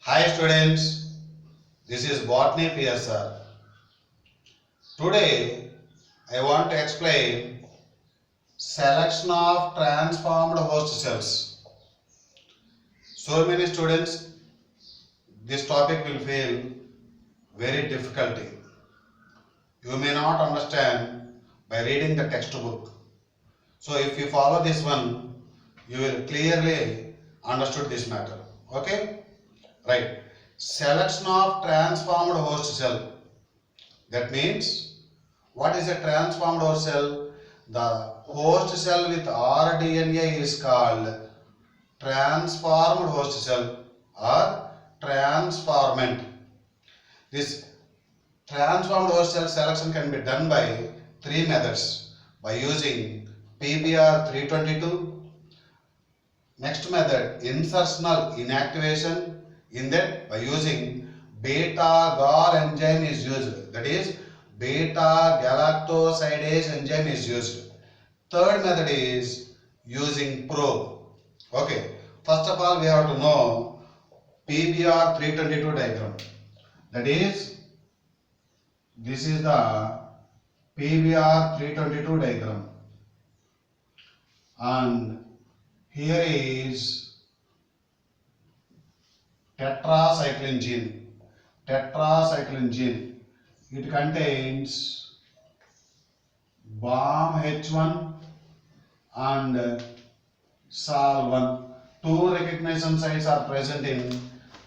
Hi students, this is Botany PSR. Today I want to explain selection of transformed host cells. So many students, this topic will feel very difficult. You may not understand by reading the textbook. So if you follow this one, you will clearly understood this matter. Okay? Right. Selection of transformed host cell. That means, what is a transformed host cell? The host cell with rDNA is called transformed host cell or transformant. This transformed host cell selection can be done by three methods: by using PBR 322. Next method, insertional inactivation. In that, by using beta-gal enzyme is used. That is, beta-galactosidase enzyme is used. Third method is using probe. Okay. First of all, we have to know PBR 322 diagram. That is, this is the PBR 322 diagram. And here is tetracycline gene. Tetracycline gene. It contains BAM-H1 and SAL1. Two recognition sites are present in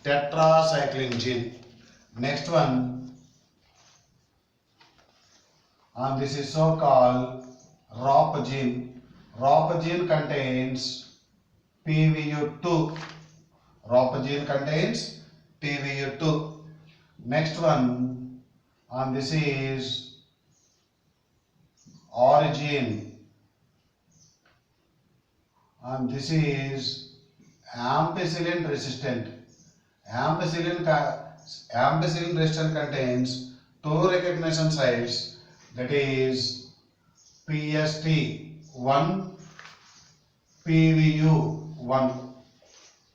tetracycline gene. Next one, and this is so called ROP gene. ROP gene contains PVU2. ROP gene contains PVU2. Next one, and this is OR gene, and this is ampicillin resistant. Ampicillin resistant contains two recognition sites, that is PST1, PVU1.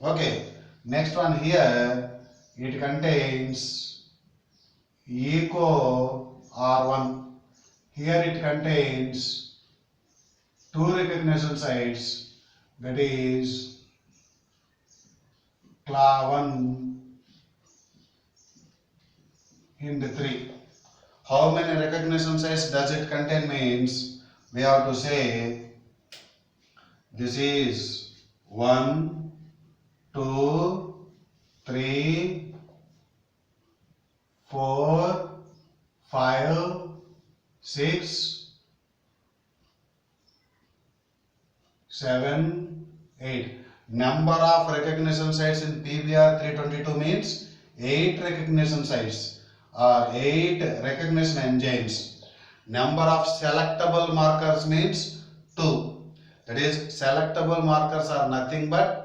Okay. Next one here, it contains ECO-R1. Here it contains two recognition sites, that is CLA1 Hind3. How many recognition sites does it contain means, we have to say this is 1, 2, 3, 4, 5, 6, 7, 8. Number of recognition sites in PBR 322 means 8 recognition sites or 8 recognition enzymes. Number of selectable markers means 2. That is, selectable markers are nothing but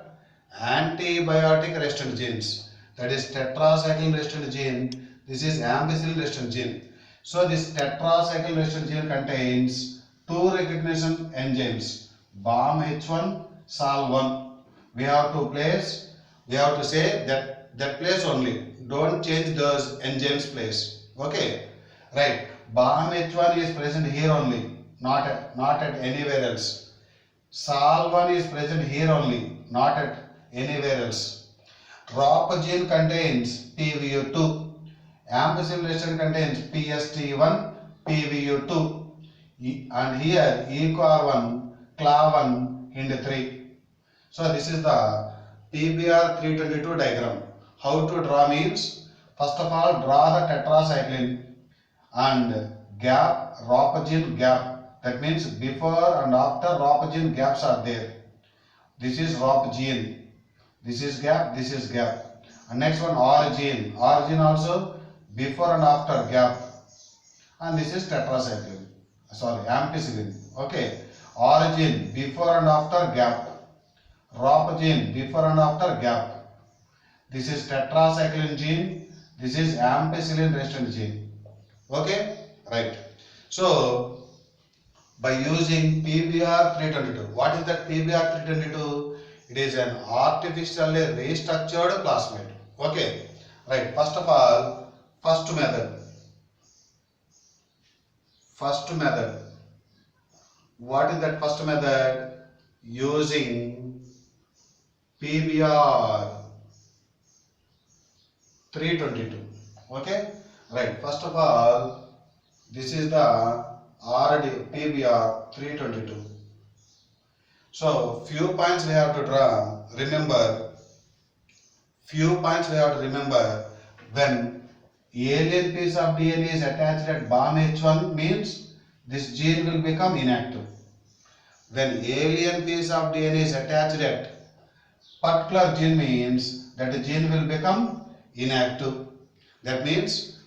antibiotic resistant genes. That is tetracycline resistant gene. This is ampicillin resistant gene. So this tetracycline resistant gene contains two recognition enzymes, BAM-H1, SAL1. We have to say that place only. Don't change those enzymes place. Okay, right. BAM-H1 is present here only, not at anywhere else. SAL1 is present here only, not at anywhere else. ROP gene contains PVU2. Ampicillin resistant contains PST1, PVU2. And here ECO-R1, CLA1, Hind3. So this is the PBR 322 diagram. How to draw means, first of all, draw the tetracycline and gap, ROP gene gap. That means before and after ROP gene gaps are there. This is ROP gene. This is gap, this is gap. And next one, OR gene. OR gene also before and after gap. And this is tetracycline. Sorry, ampicillin. Okay. OR gene before and after gap. ROP gene before and after gap. This is tetracycline gene. This is ampicillin resistant gene. Okay? Right. So, by using PBR 322. What is that PBR 322? It is an artificially restructured plasmid. Okay, right. First of all, first method. First method. What is that first method? Using PBR 322. Okay, right. First of all, this is the RD PBR 322. So few points we have to draw. Remember, few points we have to remember. When alien piece of DNA is attached at BAM H1 means this gene will become inactive. When alien piece of DNA is attached at particular gene means that the gene will become inactive. That means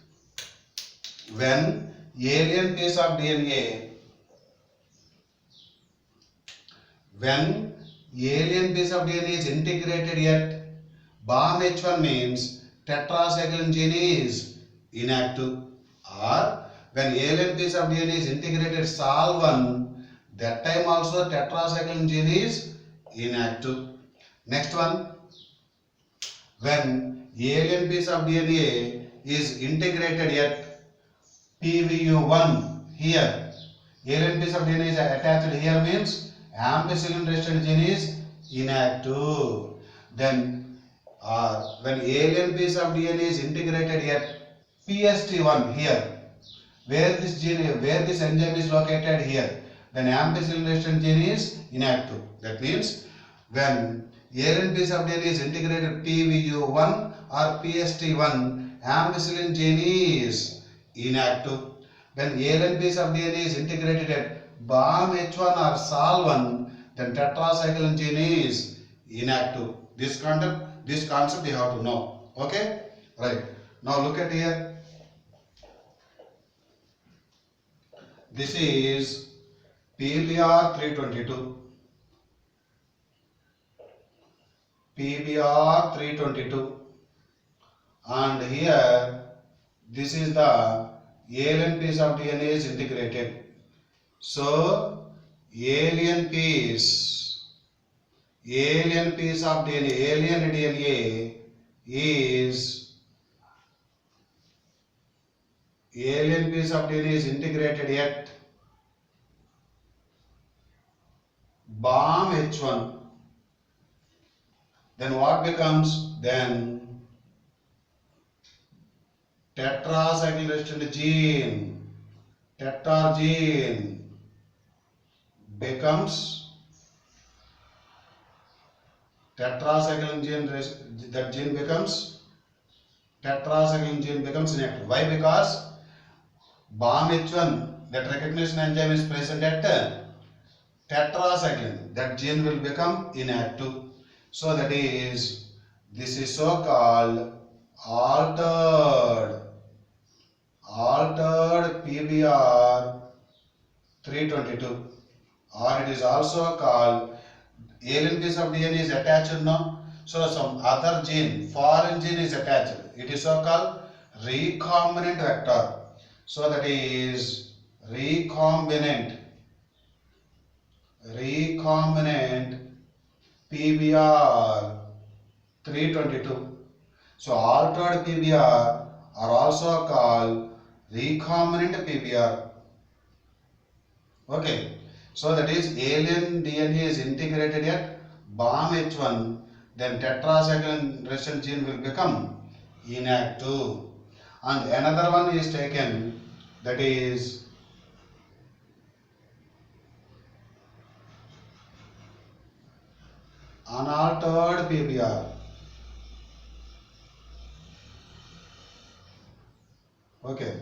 when alien piece of DNA is integrated at BAM H1 means tetracycline gene is inactive, or when alien piece of DNA is integrated SAL1, that time also tetracycline gene is inactive. Next one, when alien piece of DNA is integrated at PVU1 here, alien piece of DNA is attached here means ampicillin resistant gene is inactive. Then when alien piece of DNA is integrated at PST1 here, where this enzyme is located here, then ampicillin resistant gene is inactive. That means when alien piece of DNA is integrated PVU1 or PST1, ampicillin gene is inactive. When alien piece of DNA is integrated at BAM H1 or SAL1, then tetracycline gene is inactive. This concept you have to know. Okay? Right. Now look at here. This is PBR 322. PBR 322. And here, this is the alien piece of DNA is integrated. So, alien piece of DNA, alien DNA is integrated at BAM H1. Then what becomes? Then tetracycline resistant gene, tetra gene becomes tetracycline gene, that gene becomes tetracycline gene becomes inactive. Why? Because BAM H1, that recognition enzyme is present at tetracycline, that gene will become inactive. So that is, this is so called altered PBR 322, or it is also called alien piece of DNA is attached now. So some other gene, foreign gene is attached. It is so called recombinant vector. So that is recombinant PBR 322. So altered PBR are also called recombinant PBR. Okay. So that is alien DNA is integrated at BAM H1, then tetracycline resistant gene will become inactive. And another one is taken, that is unaltered PBR. Okay,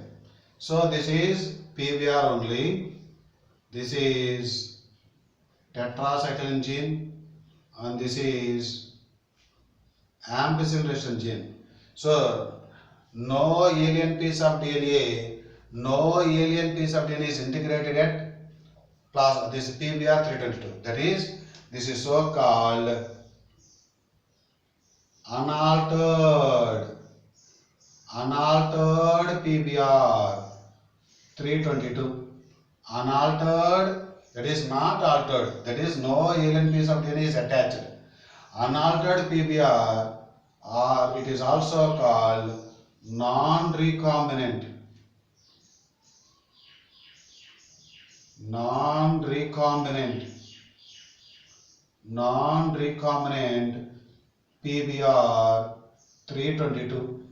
so this is PBR only. This is tetracycline gene and this is ampicillin resistant gene. So no alien piece of DNA is integrated at this PBR 322. That is, this is so called unaltered PBR 322. Unaltered, that is not altered, that is no alien piece of DNA is attached. Unaltered PBR or it is also called non-recombinant. Non-recombinant PBr 322.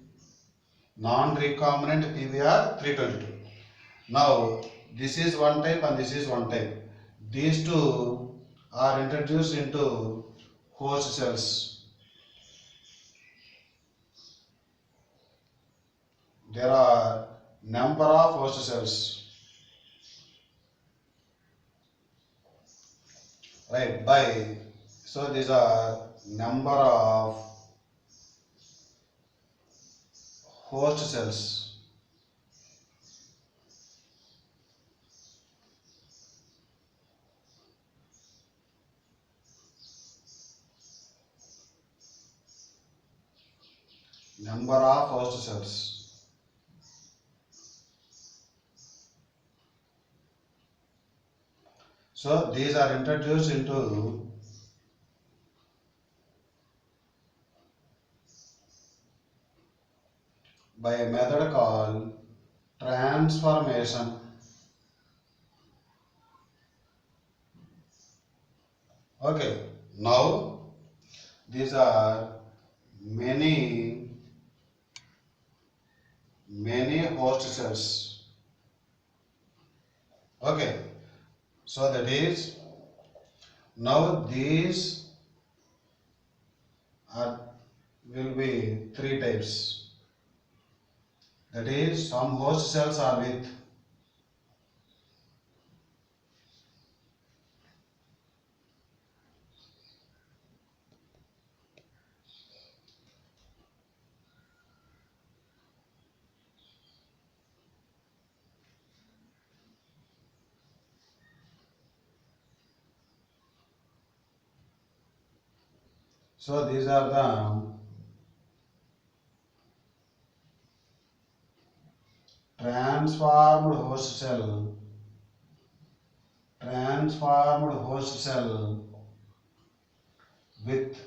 Non-recombinant PBr 322. Now this is one type and this is one type. These two are introduced into host cells. There are number of host cells. Right, so these are number of host cells. Number of host cells. So these are introduced into by a method called transformation. Okay, now these are many host cells. Okay, so that is, now these will be three types. That is, some host cells are with so these are the transformed host cell with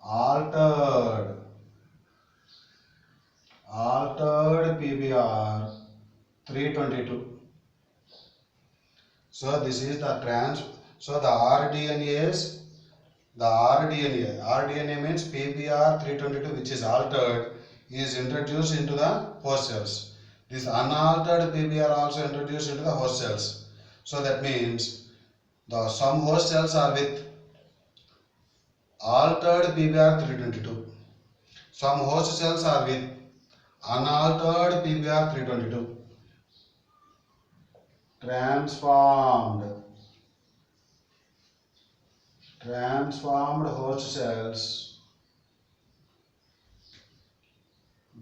altered PBr 322. So this is the so the rDNA means PBr 322, which is altered, is introduced into the host cells. This unaltered PBr also introduced into the host cells. So that means some host cells are with altered PBr 322. Some host cells are with unaltered PBr 322. Transformed host cells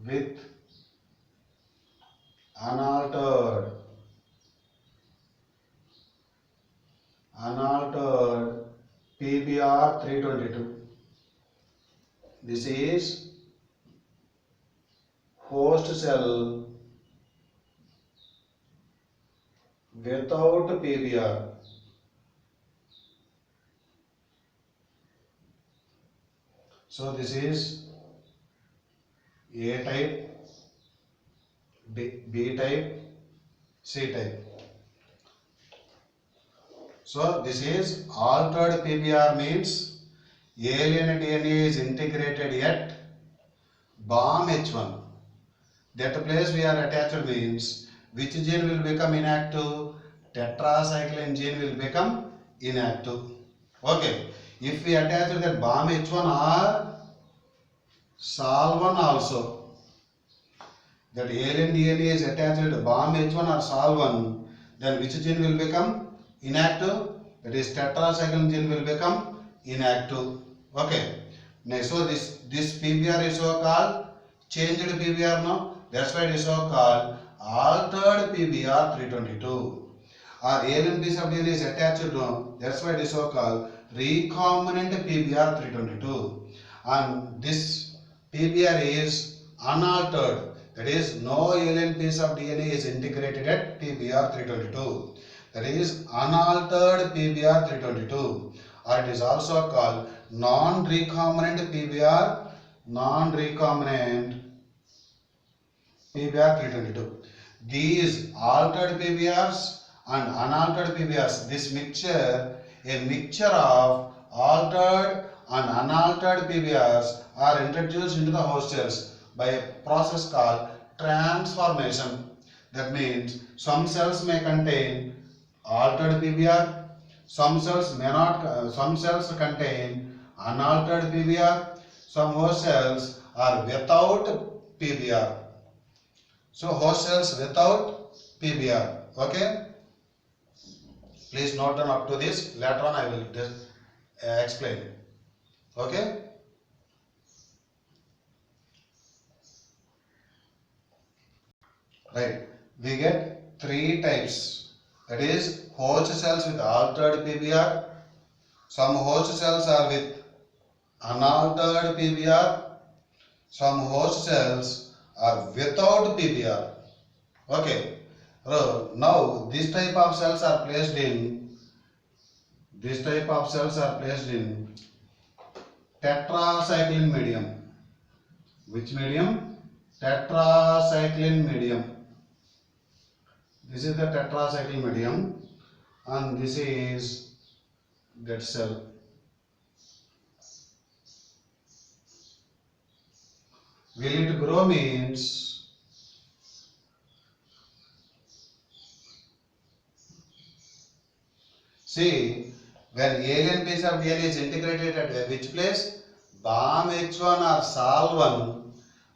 with unaltered PBr 322. This is host cell without PBr. So this is A type, B type, C type. So this is altered PBr means alien DNA is integrated at BAM H1. That place we are attached means which gene will become inactive? Tetracycline gene will become inactive. Okay. If we attach that BAM H1 or SAL1 also, that alien DNA is attached to BAM H1 or SAL1, then which gene will become inactive? That is tetracycline gene will become inactive. Okay. Next, so this PBr is so called changed PBr now. That's why it is so called altered PBr 322. Or alien piece of DNA is attached to, that's why it is so called recombinant PBr 322. And this PBr is unaltered, that is no alien piece of DNA is integrated at PBr 322. That is unaltered PBr 322, or it is also called non-recombinant PBr 322. These altered PBRs and unaltered PBRs, this mixture, a mixture of altered and unaltered PBRs are introduced into the host cells by a process called transformation. That means some cells may contain altered PBR, some cells may not, some cells contain unaltered PBR, some host cells are without PBR. So host cells without PBR. Okay. Please note down up to this. Later on I will explain. Okay. Right. We get three types. That is host cells with altered PBR. Some host cells are with unaltered PBR. Some host cells are without PBR. Okay. Now this type of cells are placed in tetracycline medium. Which medium? Tetracycline medium. This is the tetracycline medium and this is that cell. Will it grow means see, when alien piece of DNA is integrated at which place? BAMH1 or SAL1,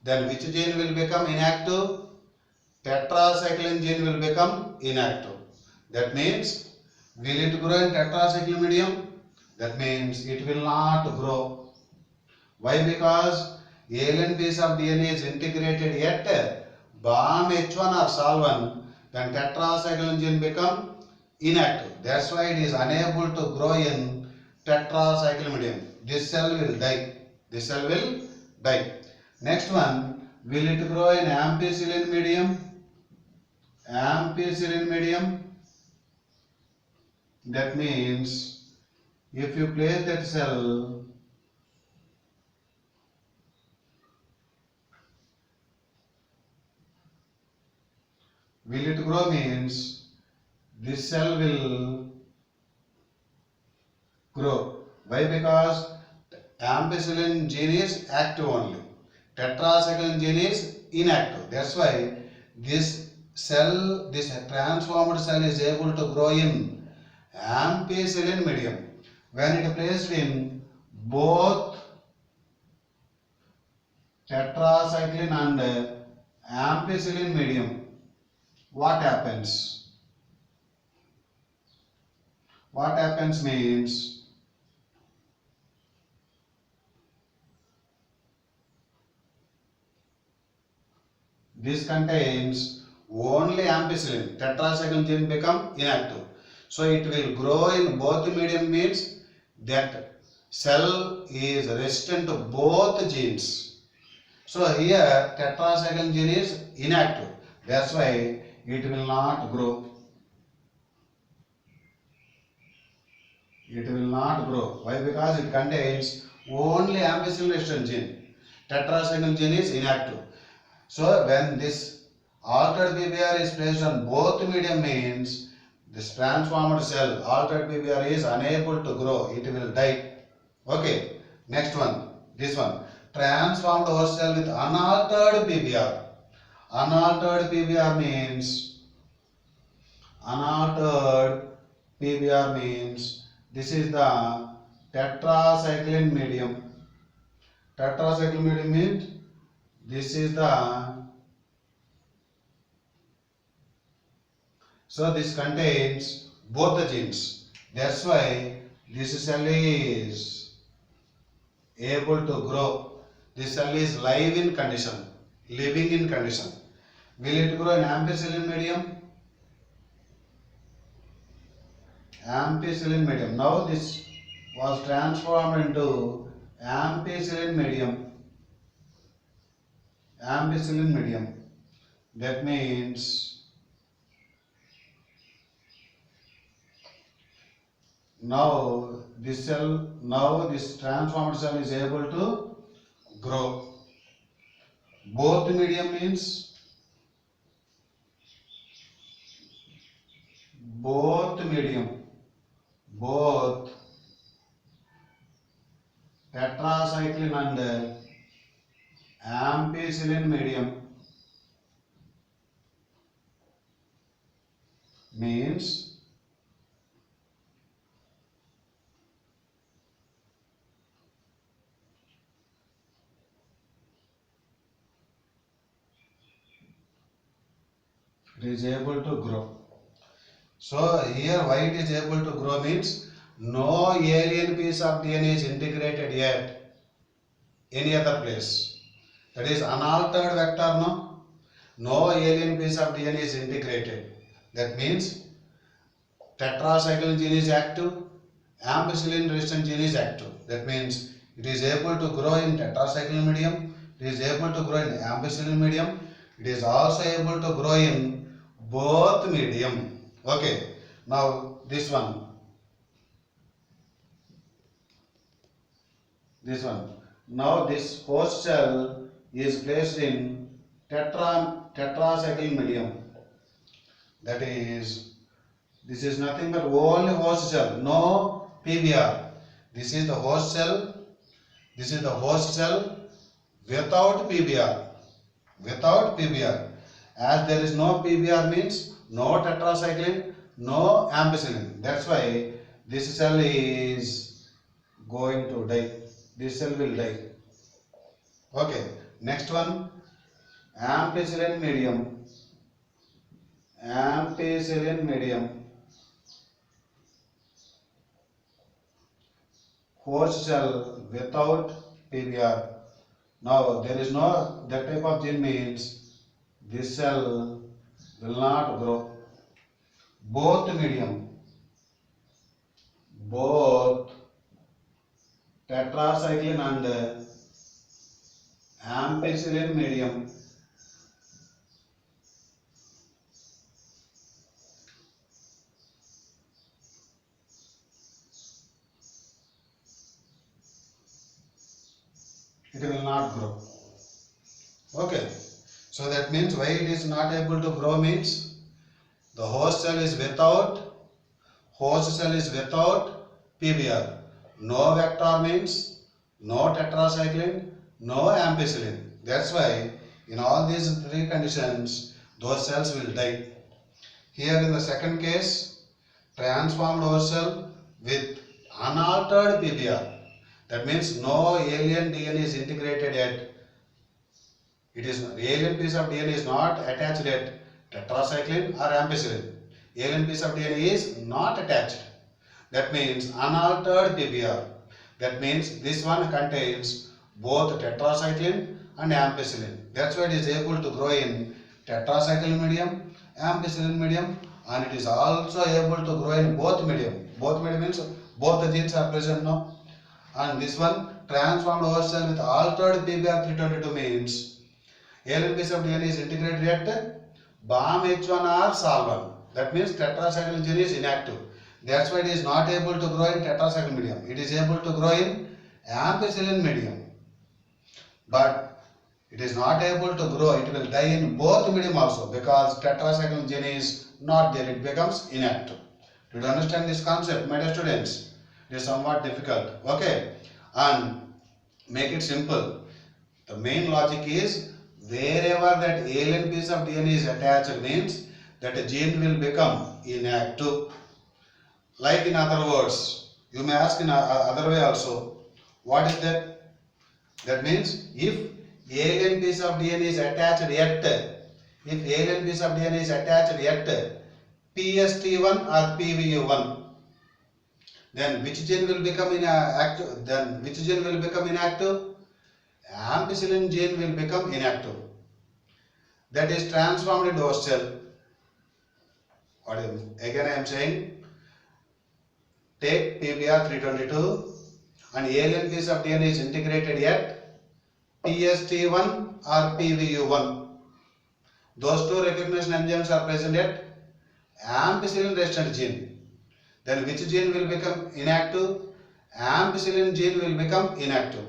then which gene will become inactive? Tetracycline gene will become inactive. That means, will it grow in tetracycline medium? That means it will not grow. Why? Because alien piece of DNA is integrated at BAMH1 or SAL1, then tetracycline gene become inactive. That's why it is unable to grow in tetracycline medium. This cell will die. Next one, will it grow in ampicillin medium? Ampicillin medium. That means if you place that cell will it grow means this cell will grow. Why? Because ampicillin gene is active only. Tetracycline gene is inactive. That's why this cell, this transformed cell is able to grow in ampicillin medium. When it is placed in both tetracycline and ampicillin medium, what happens? What happens means this contains only ampicillin. Tetracycline gene become inactive. So it will grow in both medium means that cell is resistant to both genes. So here tetracycline gene is inactive. That's why it will not grow. It will not grow. Why? Because it contains only ampicillin resistant gene. Tetracycline gene is inactive. So when this altered PBR is placed on both medium means this transformed cell, altered PBR, is unable to grow. It will die. Okay. Next one. This one. Transformed host cell with unaltered PBR. Unaltered PBR means this is the tetracycline medium. Tetracycline medium means this is the, so this contains both the genes. That's why this cell is able to grow. This cell is living in condition. Will it grow in ampicillin medium? Ampicillin medium. Now this was transformed into ampicillin medium. Ampicillin medium. That means now this transformed cell is able to grow. Both medium means both tetracycline and ampicillin medium means it is able to grow. So here why it is able to grow means no alien piece of DNA is integrated yet any other place. That is unaltered vector, no alien piece of DNA is integrated. That means tetracycline gene is active, ampicillin resistant gene is active. That means it is able to grow in tetracycline medium, it is able to grow in ampicillin medium, it is also able to grow in both medium. Okay, now this one. Now this host cell is placed in tetracycline medium. That is, this is nothing but only host cell, no PBR. This is the host cell. This is the host cell without PBR. Without PBR. As there is no PBR means no tetracycline, no ampicillin. That's why this cell is going to die. This cell will die. Okay, next one, ampicillin medium. Ampicillin medium. Host cell without PBR. Now there is no that type of gene means this cell will not grow. Both medium, both tetracycline and ampicillin medium it will not grow. Okay, so that means why it is not able to grow means the host cell is without PBR. No vector means no tetracycline, no ampicillin. That's why in all these three conditions those cells will die. Here in the second case, transformed host cell with unaltered PBR. That means no alien DNA is integrated yet. It is alien piece of DNA is not attached yet tetracycline or ampicillin. Alien piece of DNA is not attached. That means unaltered PBR. That means this one contains both tetracycline and ampicillin. That's why it is able to grow in tetracycline medium, ampicillin medium, and it is also able to grow in both medium. Both medium means both the genes are present now. And this one, transformed host cell with altered PBR 322 means alien piece of DNA is integrated yet BAM-H1 or SAL1. That means tetracycline gene is inactive. That's why it is not able to grow in tetracycline medium. It is able to grow in ampicillin medium. But it is not able to grow. It will die in both medium also because tetracycline gene is not there. It becomes inactive. Do you understand this concept, my dear students? It is somewhat difficult. Okay. And make it simple. The main logic is wherever that alien piece of DNA is attached means that a gene will become inactive. Like in other words, you may ask in other way also, what is that? That means if alien piece of DNA is attached yet, PST1 or PVU1, then which gene will become inactive? Ampicillin gene will become inactive. That is transformed into host cell. Again I am saying, take PBR 322 and alien piece of DNA is integrated yet PST1 or PVU1. Those two recognition enzymes are present at ampicillin resistant gene. Then which gene will become inactive? Ampicillin gene will become inactive.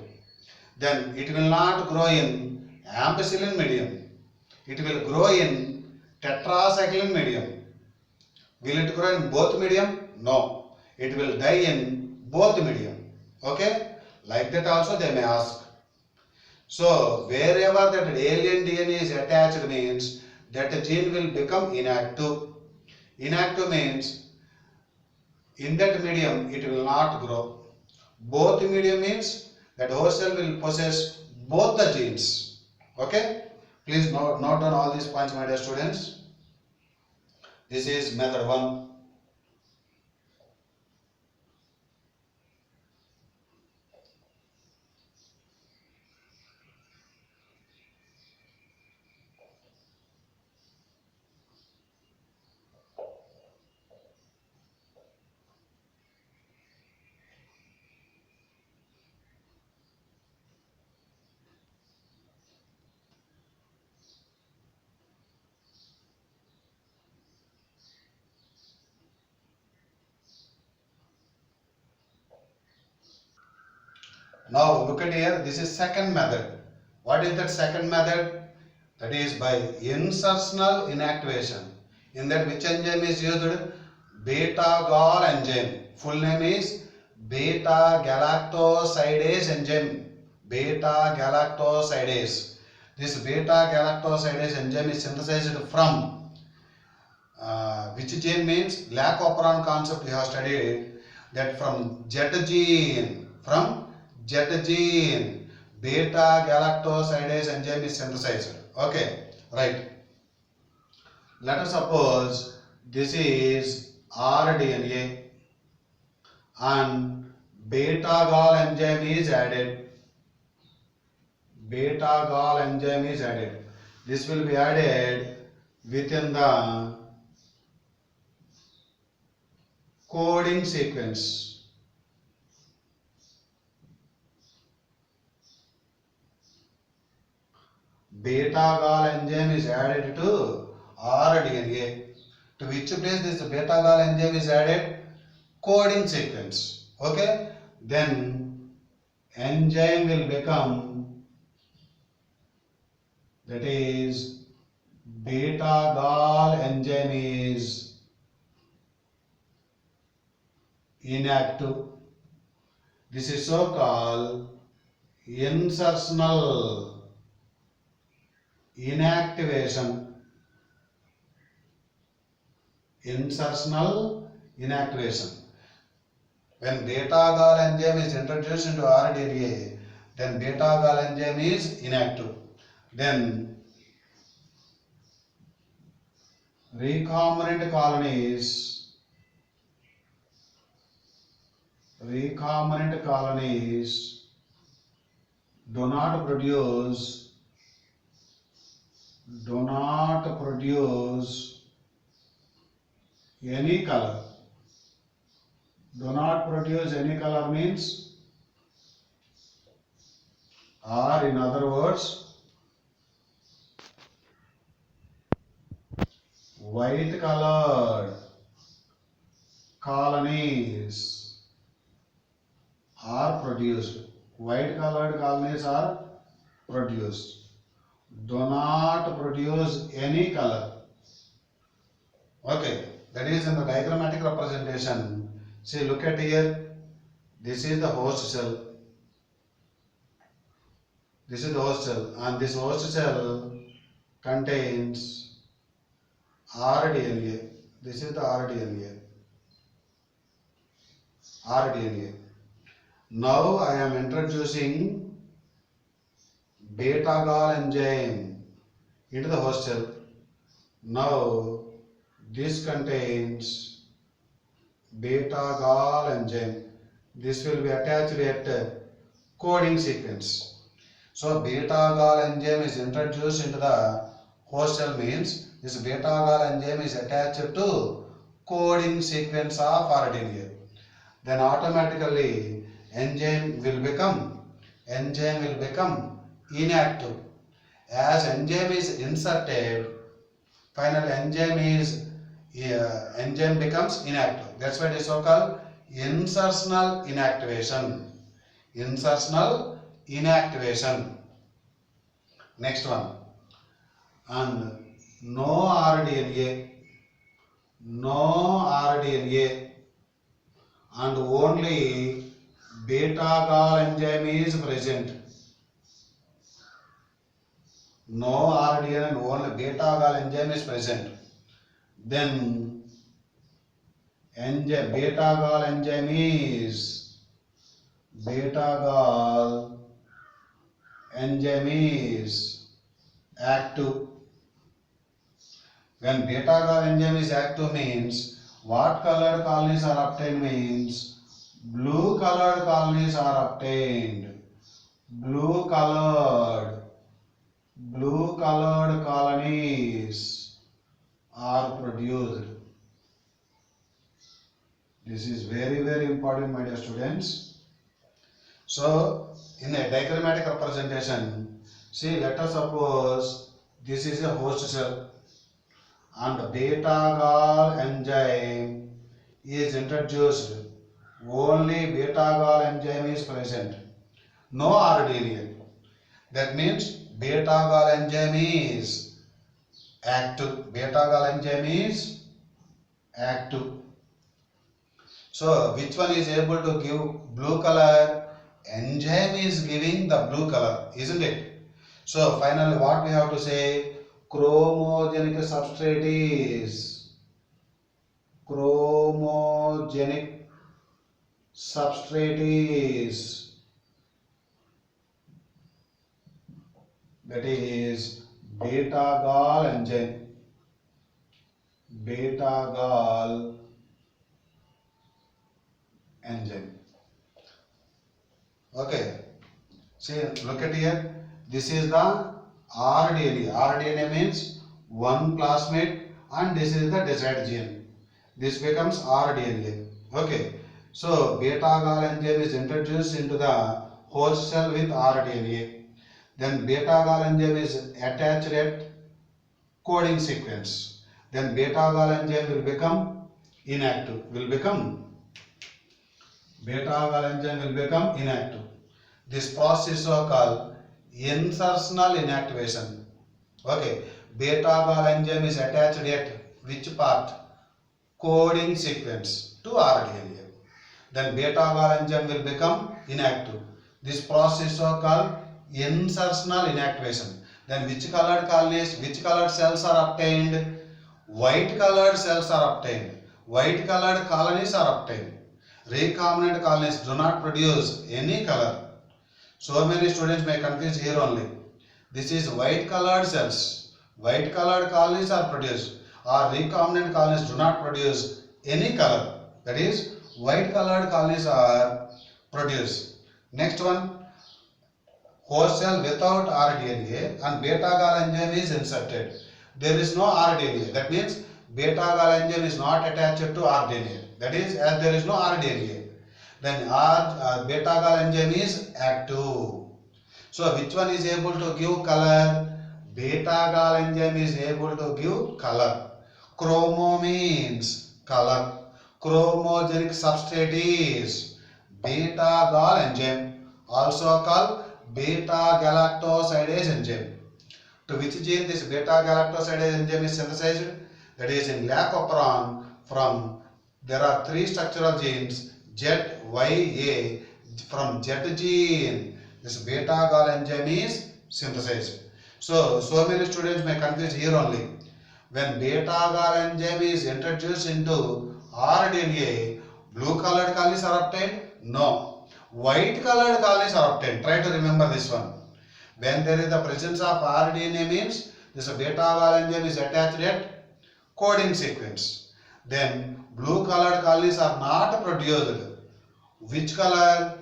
Then it will not grow in ampicillin medium. It will grow in tetracycline medium. Will it grow in both medium? No. It will die in both medium. Okay? Like that also they may ask. So wherever that alien DNA is attached means that gene will become inactive. Inactive means in that medium it will not grow. Both medium means that host cell will possess both the genes. Okay? Please note down all these points, my dear students. This is method 1. Now look at here, this is second method. What is that second method? That is by insertional inactivation. In that which enzyme is used? Beta-Gal enzyme. Full name is beta-galactosidase enzyme. Beta-galactosidase. This beta-galactosidase enzyme is synthesized from which gene means lac operon concept we have studied, that from jet gene. From jet gene, beta-galactosidase enzyme is synthesized. Okay, right. Let us suppose this is rDNA and beta-Gal enzyme is added. Beta-Gal enzyme is added. This will be added within the coding sequence. Beta-Gal enzyme is added to rDNA. To which place this beta-Gal enzyme is added? Coding sequence. Okay. Then enzyme will become, that is beta-Gal enzyme is inactive. This is so called insertional inactivation. Insertional inactivation. When beta-Gal enzyme is introduced into rDNA, then beta-Gal enzyme is inactive. Then recombinant colonies do not produce any color. Do not produce any color means, or in other words, white colored colonies are produced. White colored colonies are produced. Do not produce any color. Okay, that is in the diagrammatic representation. See, look at here. This is the host cell. This is the host cell, and this host cell contains rDNA. This is the rDNA. Now I am introducing beta-Gal enzyme into the host cell. Now this contains beta-Gal enzyme. This will be attached at coding sequence. So beta-Gal enzyme is introduced into the host cell means this beta-Gal enzyme is attached to coding sequence of rDNA. Then automatically enzyme will become inactive. As enzyme is inserted, finally enzyme is enzyme becomes inactive. That's why it is so called insertional inactivation. Insertional inactivation. Next one. And no rDNA. No rDNA. And only beta-gal enzyme is present. No rDNA and only beta-gal enzyme is present. Then beta-gal enzyme is active. When beta-gal enzyme is active means what colored colonies are obtained means blue colored colonies are obtained. Blue colored colonies are produced. This is very, very important, my dear students. So, in a diagrammatic representation, see, let us suppose this is a host cell and beta-gal enzyme is introduced. Only beta-gal enzyme is present. No rDNA. That means beta-gal enzyme is active. Beta-gal enzyme is active. So, which one is able to give blue color? Enzyme is giving the blue color, isn't it? So, finally, what we have to say? Chromogenic substrate is that is beta-gal enzyme. Beta-gal enzyme. Okay. See, look at here. This is the rDNA. rDNA means one plasmid and this is the desired gene. This becomes rDNA. Okay. So, beta-gal enzyme is introduced into the host cell with rDNA. Then beta-gal enzyme is attached at coding sequence. Then beta-gal enzyme will become inactive. Beta-gal enzyme will become inactive. This process is called insertional inactivation. Okay. Beta-gal enzyme is attached at which part? Coding sequence to rDNA. Then beta-gal enzyme will become inactive. This process is called insertional inactivation. Then which colored cells are obtained? White colored cells are obtained. White colored colonies are obtained. Recombinant colonies do not produce any color. So many students may confuse here only. This is white colored cells. White colored colonies are produced, or recombinant colonies do not produce any color. That is, white colored colonies are produced. Next one, host cell without rDNA and beta-gal enzyme is inserted. There is no rDNA. That means beta-gal enzyme is not attached to rDNA. That is, as there is no rDNA, then beta-gal enzyme is active. So, which one is able to give color? Beta-gal enzyme is able to give color. Chromo means color. Chromogenic substrate is beta-gal enzyme, also called beta-galactosidase enzyme. To which gene this beta-galactosidase enzyme is synthesized? That is in lac operon from, there are three structural genes Z, Y, A. From Z gene, this beta-gal enzyme is synthesized. So many students may confuse here only. When beta-gal enzyme is introduced into rDNA, blue colored colonies are obtained? No. White colored colonies are obtained. Try to remember this one. When there is the presence of rDNA means this beta-gal enzyme is attached at coding sequence. Then blue colored colonies are not produced. Which color?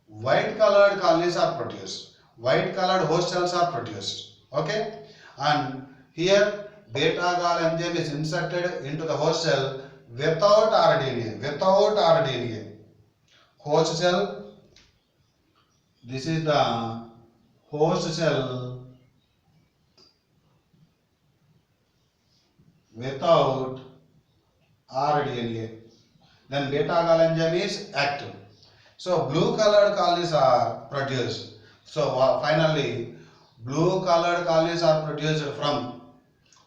White colored colonies are produced. White colored host cells are produced. Okay? And here beta-gal enzyme is inserted into the host cell without rDNA. Host cell, this is the host cell without rDNA. Then beta-gal enzyme is active. So blue colored colonies are produced. So finally, blue colored colonies are produced from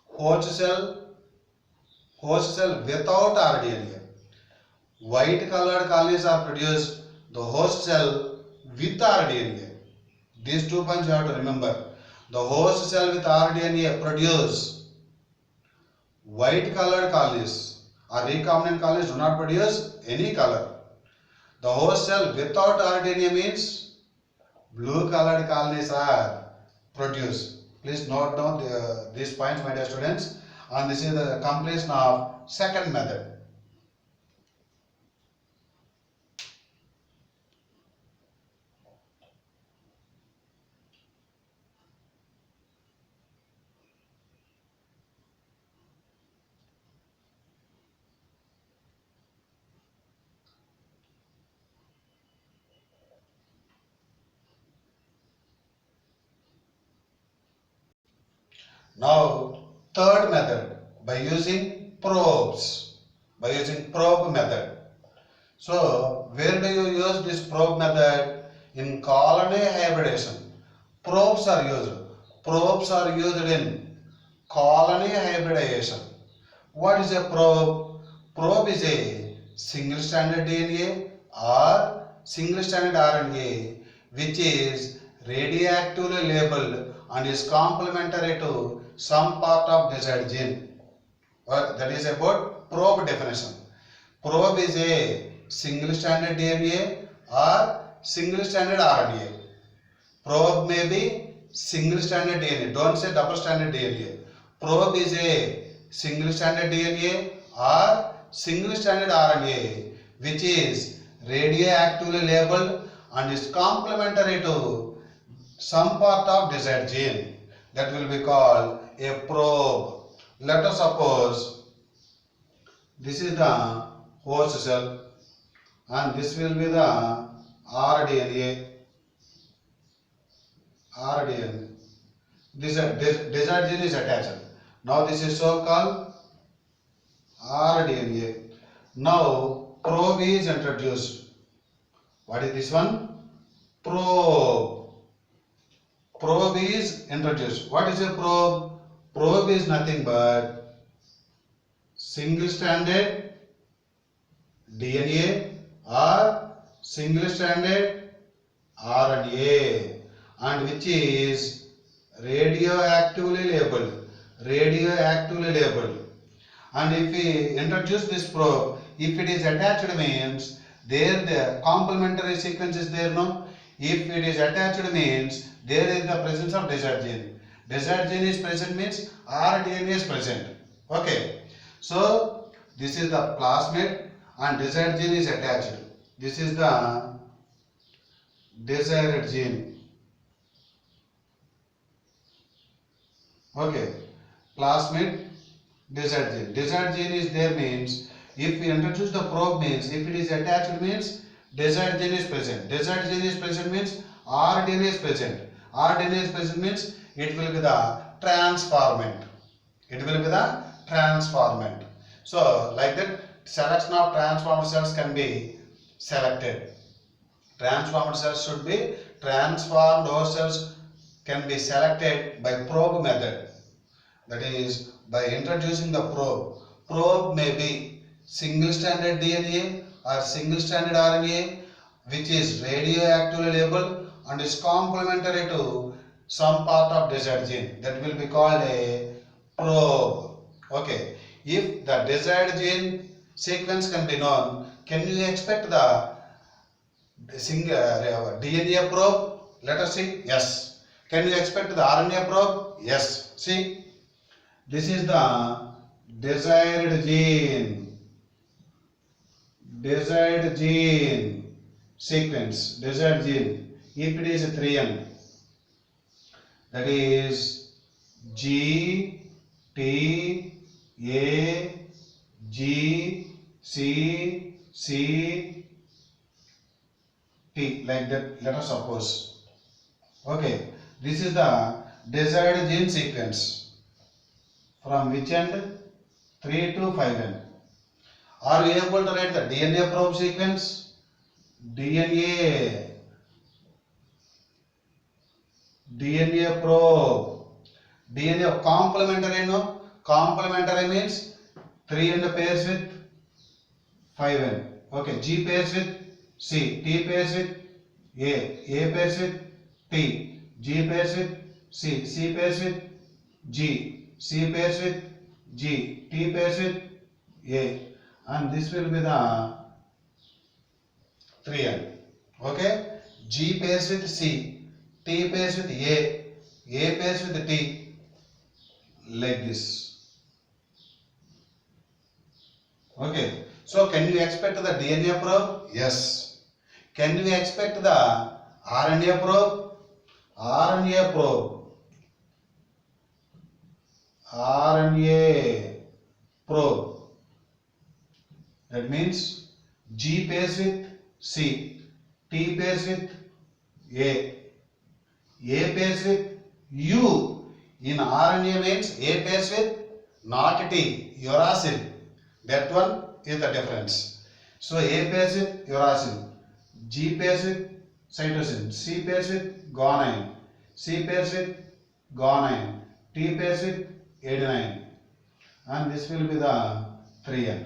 host cell without rDNA. White colored colonies are produced the host cell with rDNA. These 2 points you have to remember. The host cell with rDNA produce white colored colonies, or recombinant colonies do not produce any color. The host cell without rDNA means blue colored colonies are produced. Please note down these points, my dear students. And this is the completion of second method. Now, third method, by using probes, by using probe method. So, where do you use this probe method? In colony hybridization. Probes are used. Probes are used in colony hybridization. What is a probe? Probe is a single-stranded DNA or single-stranded RNA which is radioactively labeled and is complementary to some part of desired gene. That is about probe definition. Probe is a single-stranded DNA or single-stranded RNA. Probe may be single-stranded DNA. Don't say double-stranded DNA. Probe is a single-stranded DNA or single-stranded RNA which is radioactively labeled and is complementary to some part of desired gene. That will be called a probe. Let us suppose this is the host cell and this will be the rDNA. This desired gene is attached. Now this is so called rDNA. Now probe is introduced. What is this one? Probe. Probe is introduced. What is a probe? Probe is nothing but single-stranded DNA or single-stranded RNA and which is radioactively labeled. And if we introduce this probe, if it is attached means there the complementary sequence is there, no? If it is attached means there is the presence of desired gene. Desired gene is present means rDNA is present. Okay. So this is the plasmid and desired gene is attached. This is the desired gene. Okay. Plasmid, desired gene. Desired gene is there means if we introduce the probe means if it is attached means desired gene is present. Desired gene is present means rDNA is present. rDNA is present means it will be the transformant. So like that selection of transformed cells can be selected. Transformed cells should be transformed host cells can be selected by probe method. That is by introducing the probe. Probe may be single-stranded DNA or single-stranded RNA which is radioactively labeled and is complementary to some part of desired gene. That will be called a probe. Okay. If the desired gene sequence can be known, can you expect the DNA probe? Let us see. Yes. Can you expect the RNA probe? Yes. See, this is the desired gene sequence. Desired gene. If it is a 3N, that is G T A G C C T, like that. Let us suppose. Okay, this is the desired gene sequence from which end? 3 to 5N. Are you able to write the DNA probe sequence? DNA probe. DNA complementary, no? Complementary means 3N pairs with 5N. Okay, G pairs with C, T pairs with A pairs with T, G pairs with C, C pairs with G, C pairs with G, T pairs with A, and this will be the 3N. Okay, G pairs with C, T pairs with A pairs with T, like this. Okay, so can you expect the DNA probe? Yes. Can you expect the RNA probe? RNA probe. That means G pairs with C, T pairs with A pairs with U. In RNA means A pairs with not T, uracil. That one is the difference. So A pairs with uracil, G pairs with cytosine, C pairs with guanine, C pairs with guanine, T pairs with adenine, and this will be the 3N.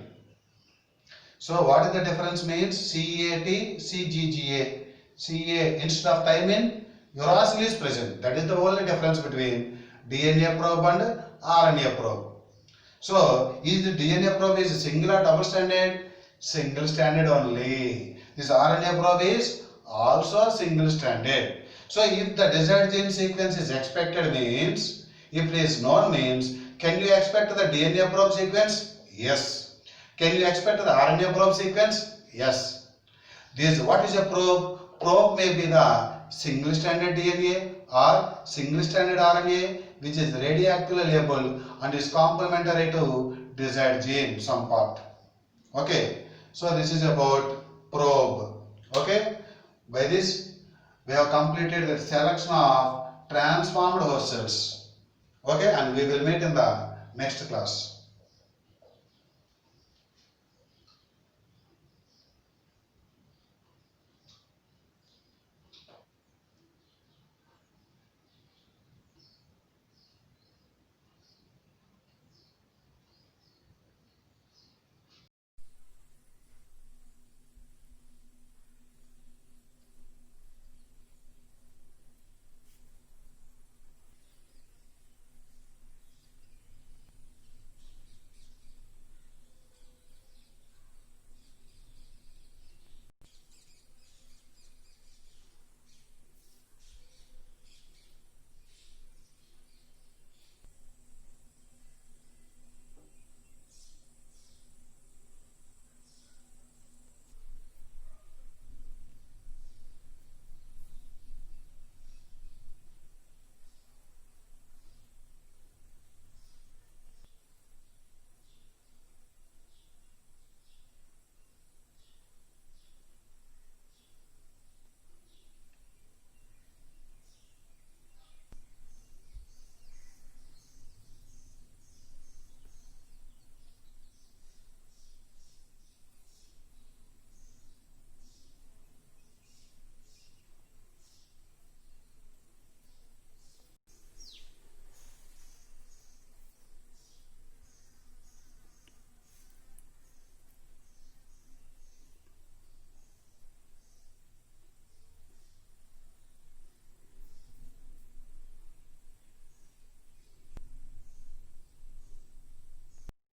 So what is the difference means? CAT, CGGA. CA instead of thymine, uracil is present. That is the only difference between DNA probe and RNA probe. So is the DNA probe is single or double stranded? Single stranded only. This RNA probe is also single stranded. So if the desired gene sequence is expected means, if it is known means, can you expect the DNA probe sequence? Yes. Can you expect the RNA probe sequence? Yes. This what is a probe? Probe may be the single stranded DNA or single stranded RNA which is radioactively labeled and is complementary to desired gene some part. Okay. So this is about probe. Okay. By this we have completed the selection of transformed host cells. Okay, and we will meet in the next class.